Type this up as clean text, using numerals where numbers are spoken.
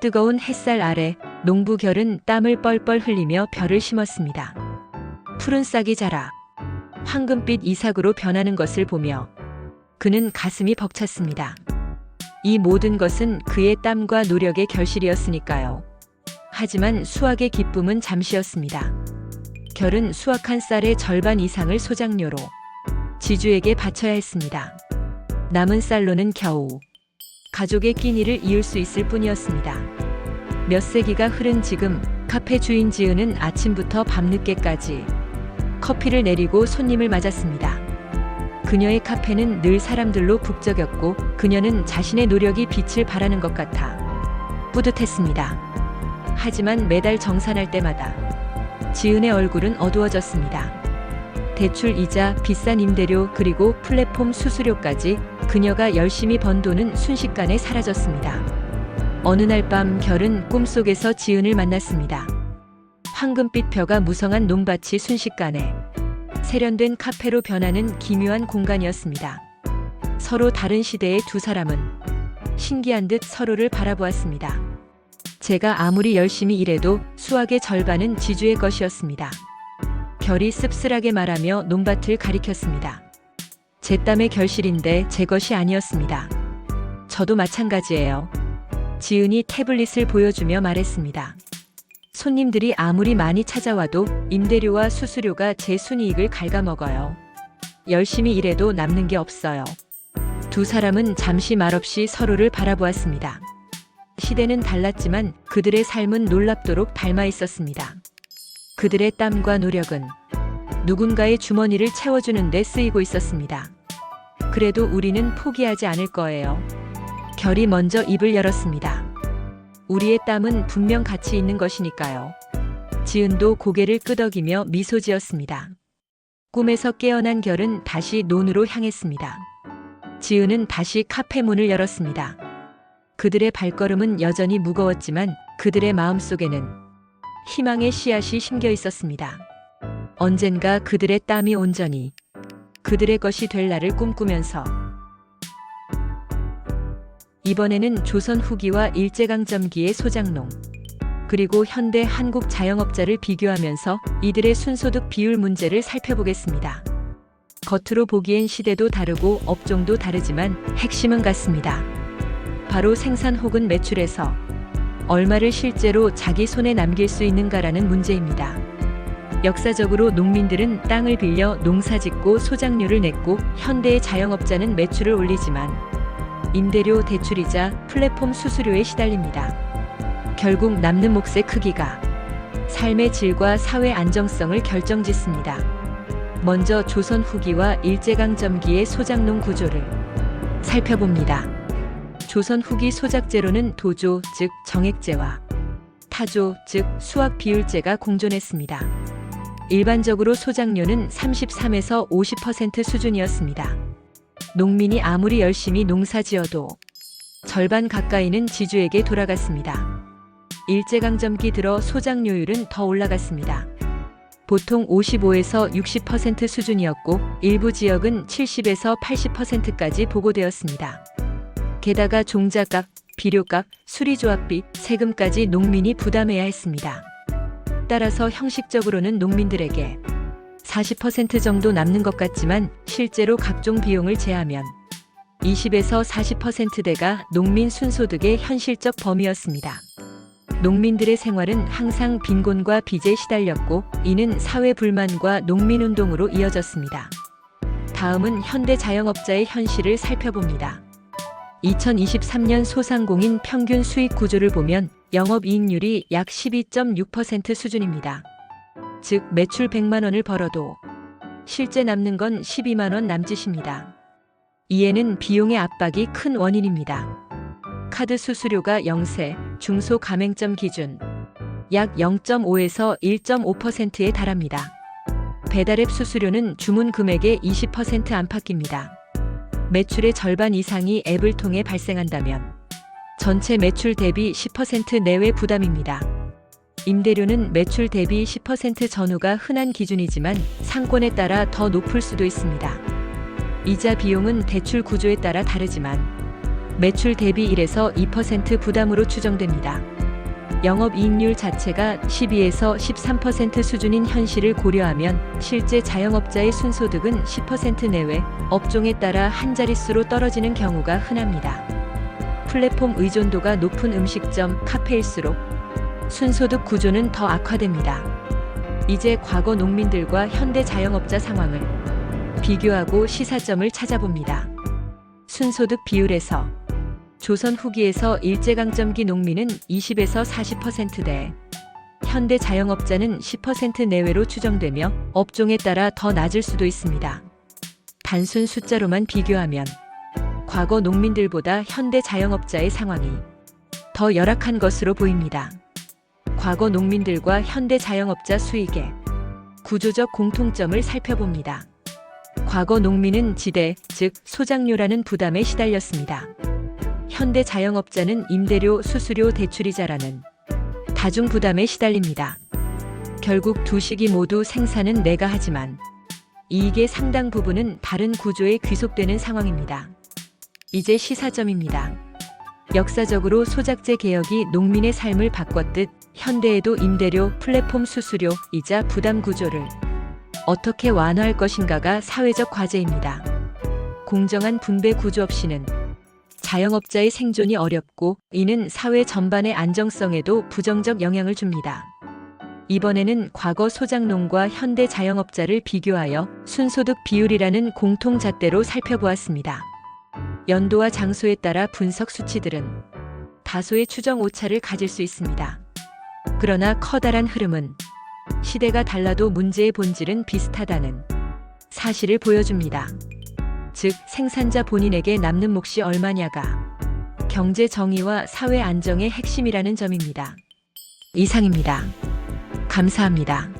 뜨거운 햇살 아래 농부 결은 땀을 뻘뻘 흘리며 벼를 심었습니다. 푸른 싹이 자라 황금빛 이삭으로 변하는 것을 보며 그는 가슴이 벅찼습니다. 이 모든 것은 그의 땀과 노력의 결실이었으니까요. 하지만 수확의 기쁨은 잠시였습니다. 결은 수확한 쌀의 절반 이상을 소작료로 지주에게 바쳐야 했습니다. 남은 쌀로는 겨우 가족의 끼니를 이을 수 있을 뿐이었습니다. 몇 세기가 흐른 지금 카페 주인 지은은 아침부터 밤늦게까지 커피를 내리고 손님을 맞았습니다. 그녀의 카페는 늘 사람들로 북적였고 그녀는 자신의 노력이 빛을 발하는 것 같아 뿌듯했습니다. 하지만 매달 정산할 때마다 지은의 얼굴은 어두워졌습니다. 대출 이자, 비싼 임대료, 그리고 플랫폼 수수료까지 그녀가 열심히 번 돈은 순식간에 사라졌습니다. 어느 날 밤 결은 꿈속에서 지은을 만났습니다. 황금빛 벼가 무성한 논밭이 순식간에 세련된 카페로 변하는 기묘한 공간이었습니다. 서로 다른 시대의 두 사람은 신기한 듯 서로를 바라보았습니다. 제가 아무리 열심히 일해도 수확의 절반은 지주의 것이었습니다. 결이 씁쓸하게 말하며 논밭을 가리켰습니다. 제 땀의 결실인데 제 것이 아니었습니다. 저도 마찬가지예요. 지은이 태블릿을 보여주며 말했습니다. 손님들이 아무리 많이 찾아와도 임대료와 수수료가 제 순이익을 갉아먹어요. 열심히 일해도 남는 게 없어요. 두 사람은 잠시 말없이 서로를 바라보았습니다. 시대는 달랐지만 그들의 삶은 놀랍도록 닮아 있었습니다. 그들의 땀과 노력은 누군가의 주머니를 채워주는 데 쓰이고 있었습니다. 그래도 우리는 포기하지 않을 거예요. 결이 먼저 입을 열었습니다. 우리의 땀은 분명 가치 있는 것이니까요. 지은도 고개를 끄덕이며 미소 지었습니다. 꿈에서 깨어난 결은 다시 논으로 향했습니다. 지은은 다시 카페 문을 열었습니다. 그들의 발걸음은 여전히 무거웠지만 그들의 마음속에는 희망의 씨앗이 심겨 있었습니다. 언젠가 그들의 땀이 온전히 그들의 것이 될 날을 꿈꾸면서 이번에는 조선 후기와 일제강점기의 소작농 그리고 현대 한국 자영업자를 비교하면서 이들의 순소득 비율 문제를 살펴보겠습니다. 겉으로 보기엔 시대도 다르고 업종도 다르지만 핵심은 같습니다. 바로 생산 혹은 매출에서 얼마를 실제로 자기 손에 남길 수 있는가라는 문제입니다. 역사적으로 농민들은 땅을 빌려 농사짓고 소작료를 냈고 현대의 자영업자는 매출을 올리지만 임대료, 대출이자 플랫폼 수수료에 시달립니다. 결국 남는 몫의 크기가 삶의 질과 사회 안정성을 결정짓습니다. 먼저 조선 후기와 일제강점기의 소작농 구조를 살펴봅니다. 조선 후기 소작제로는 도조, 즉 정액제와 타조, 즉 수확 비율제가 공존했습니다. 일반적으로 소작료는 33에서 50% 수준이었습니다. 농민이 아무리 열심히 농사지어도 절반 가까이는 지주에게 돌아갔습니다. 일제강점기 들어 소작료율은 더 올라갔습니다. 보통 55에서 60% 수준이었고 일부 지역은 70에서 80%까지 보고되었습니다. 게다가 종자값, 비료값, 수리조합비, 세금까지 농민이 부담해야 했습니다. 따라서 형식적으로는 농민들에게 40% 정도 남는 것 같지만 실제로 각종 비용을 제하면 20에서 40%대가 농민 순소득의 현실적 범위였습니다. 농민들의 생활은 항상 빈곤과 빚에 시달렸고 이는 사회 불만과 농민운동으로 이어졌습니다. 다음은 현대 자영업자의 현실을 살펴봅니다. 2023년 소상공인 평균 수익 구조를 보면 영업이익률이 약 12.6% 수준입니다. 즉 매출 100만 원을 벌어도 실제 남는 건 12만 원 남짓입니다. 이에는 비용의 압박이 큰 원인입니다. 카드 수수료가 영세, 중소 가맹점 기준 약 0.5에서 1.5%에 달합니다. 배달앱 수수료는 주문 금액의 20% 안팎입니다. 매출의 절반 이상이 앱을 통해 발생한다면 전체 매출 대비 10% 내외 부담입니다. 임대료는 매출 대비 10% 전후가 흔한 기준이지만 상권에 따라 더 높을 수도 있습니다. 이자 비용은 대출 구조에 따라 다르지만 매출 대비 1에서 2% 부담으로 추정됩니다. 영업이익률 자체가 12에서 13% 수준인 현실을 고려하면 실제 자영업자의 순소득은 10% 내외, 업종에 따라 한 자릿수로 떨어지는 경우가 흔합니다. 플랫폼 의존도가 높은 음식점, 카페일수록 순소득 구조는 더 악화됩니다. 이제 과거 농민들과 현대 자영업자 상황을 비교하고 시사점을 찾아봅니다. 순소득 비율에서 조선 후기에서 일제강점기 농민은 20에서 40%대, 현대 자영업자는 10% 내외로 추정되며 업종에 따라 더 낮을 수도 있습니다. 단순 숫자로만 비교하면 과거 농민들보다 현대 자영업자의 상황이 더 열악한 것으로 보입니다. 과거 농민들과 현대 자영업자 수익의 구조적 공통점을 살펴봅니다. 과거 농민은 지대, 즉 소장료라는 부담에 시달렸습니다. 현대 자영업자는 임대료, 수수료, 대출이자라는 다중 부담에 시달립니다. 결국 두 시기 모두 생산은 내가 하지만 이익의 상당 부분은 다른 구조에 귀속되는 상황입니다. 이제 시사점입니다. 역사적으로 소작제 개혁이 농민의 삶을 바꿨듯 현대에도 임대료, 플랫폼 수수료, 이자 부담 구조를 어떻게 완화할 것인가가 사회적 과제입니다. 공정한 분배 구조 없이는 자영업자의 생존이 어렵고 이는 사회 전반의 안정성에도 부정적 영향을 줍니다. 이번에는 과거 소작농과 현대 자영업자를 비교하여 순소득 비율이라는 공통 잣대로 살펴보았습니다. 연도와 장소에 따라 분석 수치들은 다소의 추정 오차를 가질 수 있습니다. 그러나 커다란 흐름은 시대가 달라도 문제의 본질은 비슷하다는 사실을 보여줍니다. 즉, 생산자 본인에게 남는 몫이 얼마냐가 경제 정의와 사회 안정의 핵심이라는 점입니다. 이상입니다. 감사합니다.